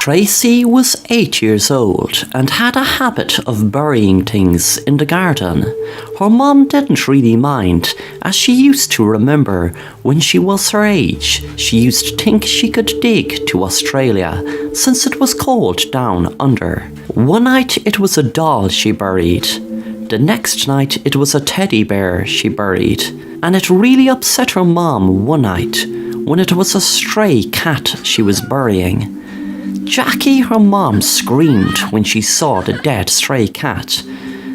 Tracy was 8 years old and had a habit of burying things in the garden. Her mum didn't really mind, as she used to remember when she was her age. She used to think she could dig to Australia, since it was cold down under. One night it was a doll she buried. The next night it was a teddy bear she buried. And it really upset her mum one night when it was a stray cat she was burying. Jackie, her mom, screamed when she saw the dead stray cat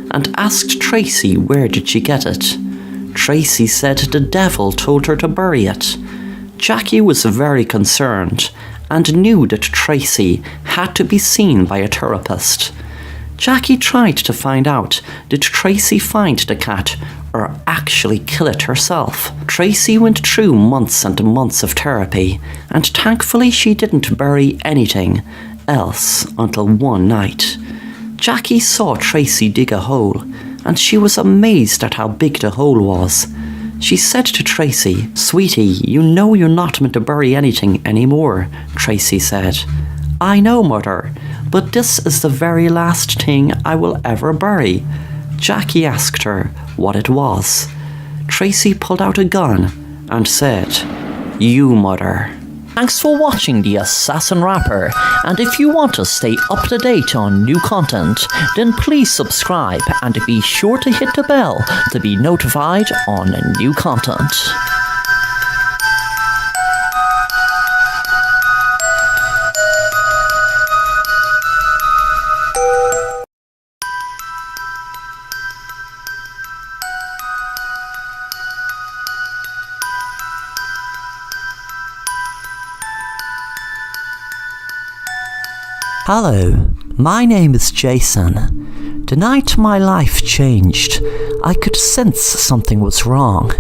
and asked Tracy where did she get it. Tracy said the devil told her to bury it. Jackie was very concerned and knew that Tracy had to be seen by a therapist. Jackie tried to find out, did Tracy find the cat or actually kill it herself? Tracy went through months and months of therapy, and thankfully she didn't bury anything else until one night. Jackie saw Tracy dig a hole, and she was amazed at how big the hole was. She said to Tracy, "Sweetie, you know you're not meant to bury anything anymore," Tracy said. "I know, Mother, but this is the very last thing I will ever bury." Jackie asked her what it was. Tracy pulled out a gun and said, "You, Mother." Thanks for watching The Assassin Rapper, and if you want to stay up to date on new content, then please subscribe and be sure to hit the bell to be notified on new content. Hello, my name is Jason. The night my life changed, I could sense something was wrong.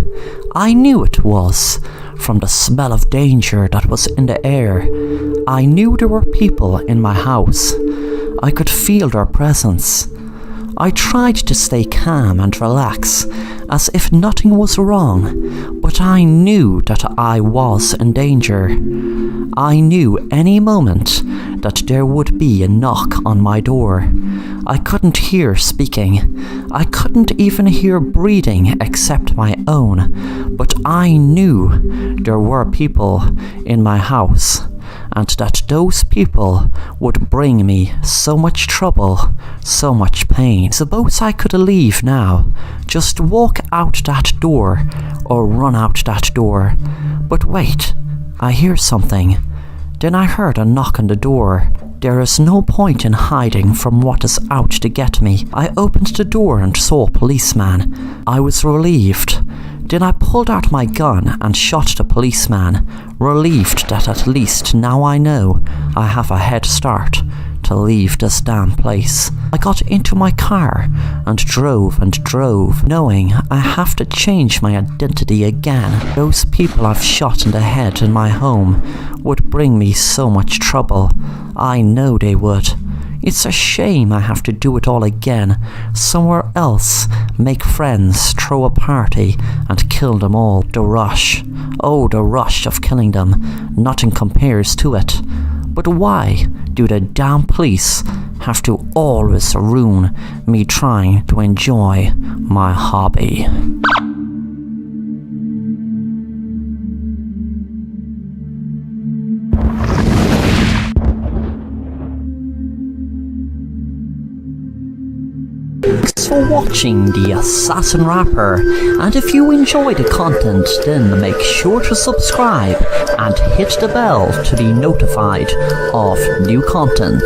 I knew it was, from the smell of danger that was in the air. I knew there were people in my house. I could feel their presence. I tried to stay calm and relax, as if nothing was wrong, but I knew that I was in danger. I knew any moment that there would be a knock on my door. I couldn't hear speaking. I couldn't even hear breathing except my own, but I knew there were people in my house, and that those people would bring me so much trouble, so much pain. Suppose I could leave now, just walk out that door, or run out that door. But wait, I hear something. Then I heard a knock on the door. There is no point in hiding from what is out to get me. I opened the door and saw a policeman. I was relieved. Then I pulled out my gun and shot the policeman, relieved that at least now I know I have a head start to leave this damn place. I got into my car and drove, knowing I have to change my identity again. Those people I've shot in the head in my home would bring me so much trouble. I know they would. It's a shame I have to do it all again, somewhere else, make friends, throw a party, and kill them all. The rush. Oh, the rush of killing them. Nothing compares to it. But why do the damn police have to always ruin me trying to enjoy my hobby? Thanks for watching The Assassin Rapper, and if you enjoy the content, then make sure to subscribe and hit the bell to be notified of new content.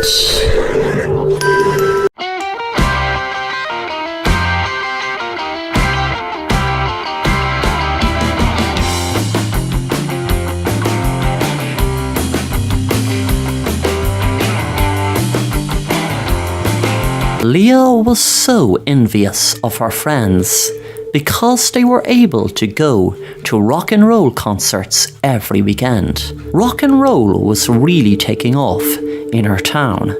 Leah was so envious of her friends because they were able to go to rock and roll concerts every weekend. Rock and roll was really taking off in her town,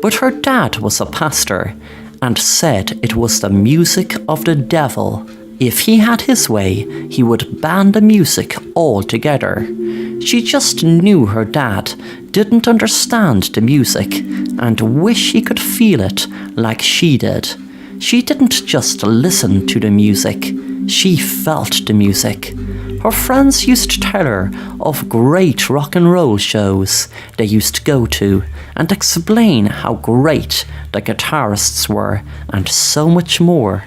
but her dad was a pastor and said it was the music of the devil. If he had his way, he would ban the music altogether. She just knew her dad didn't understand the music and wish he could feel it like she did. She didn't just listen to the music, she felt the music. Her friends used to tell her of great rock and roll shows they used to go to and explain how great the guitarists were and so much more.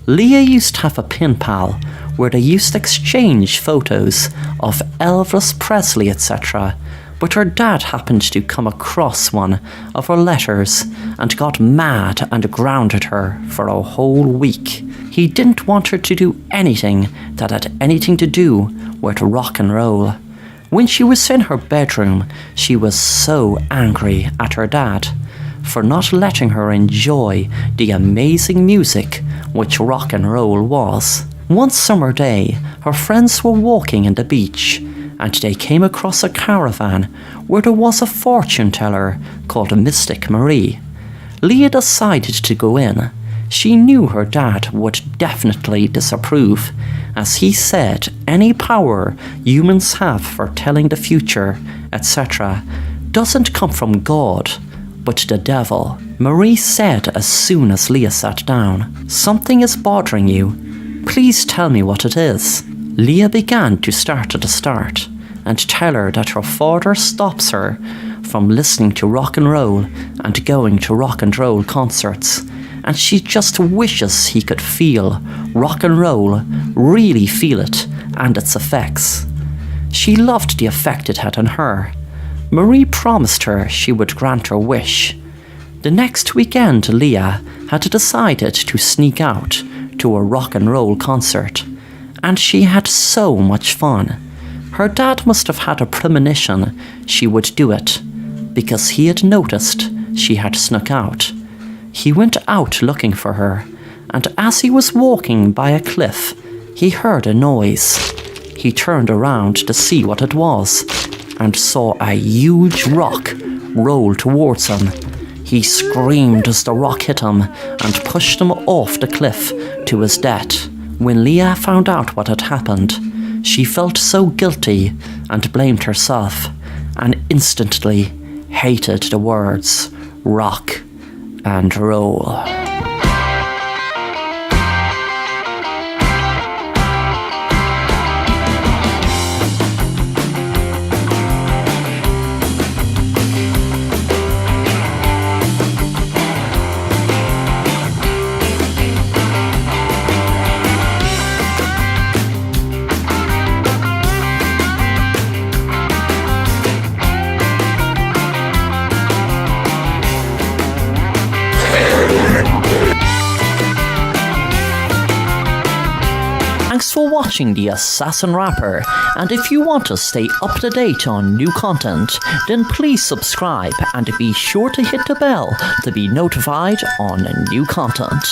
Leah used to have a pen pal where they used to exchange photos of Elvis Presley, etc., but her dad happened to come across one of her letters and got mad and grounded her for a whole week. He didn't want her to do anything that had anything to do with rock and roll. When she was in her bedroom, she was so angry at her dad for not letting her enjoy the amazing music which rock and roll was. One summer day, her friends were walking in the beach and they came across a caravan where there was a fortune teller called Mystic Marie. Leah decided to go in. She knew her dad would definitely disapprove, as he said any power humans have for telling the future, etc., doesn't come from God, but the devil. Marie said as soon as Leah sat down, "Something is bothering you. Please tell me what it is." Leah began to start at the start and tell her that her father stops her from listening to rock and roll and going to rock and roll concerts, and she just wishes he could feel rock and roll, really feel it and its effects. She loved the effect it had on her. Marie promised her she would grant her wish. The next weekend, Leah had decided to sneak out to a rock and roll concert, and she had so much fun. Her dad must have had a premonition she would do it, because he had noticed she had snuck out. He went out looking for her, and as he was walking by a cliff, he heard a noise. He turned around to see what it was, and saw a huge rock roll towards him. He screamed as the rock hit him and pushed him off the cliff to his death. When Leah found out what had happened, she felt so guilty and blamed herself, and instantly hated the words rock and roll. Thanks for watching The Assassin Rapper, and if you want to stay up to date on new content, then please subscribe and be sure to hit the bell to be notified on new content.